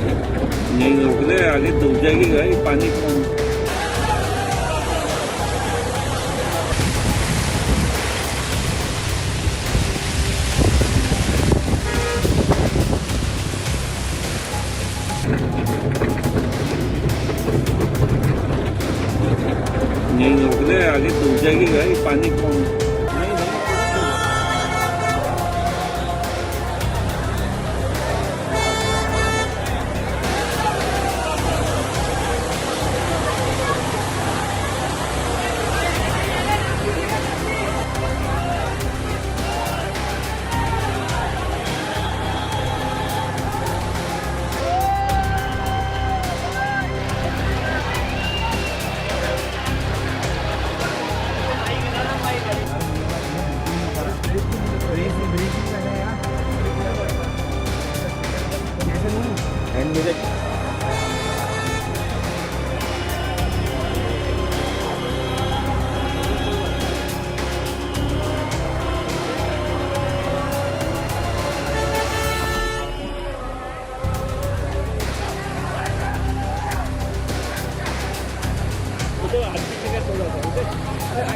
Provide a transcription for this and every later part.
नहीं रोक ले, आगे डूब जाएगी गाड़ी पानी में। नहीं रोक ले, आगे डूब जाएगी गाड़ी पानी में।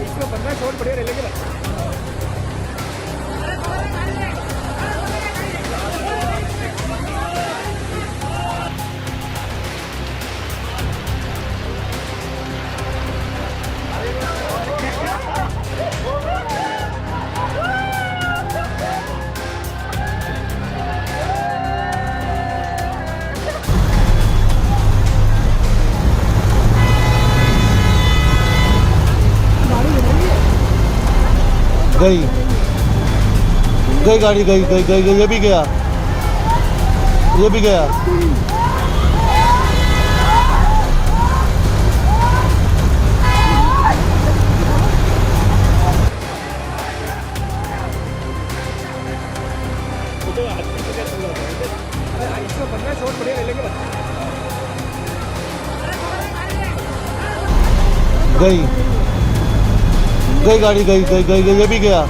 इसमें 15 शॉट बढ़िया रह लेंगे। गई गई गाड़ी गई गई गई गई, ये भी गया, ये भी गया। इसमें 15 शॉट बढ़िया रह लेंगे। गई गई गाड़ी गई गई गई गई, ये भी गया।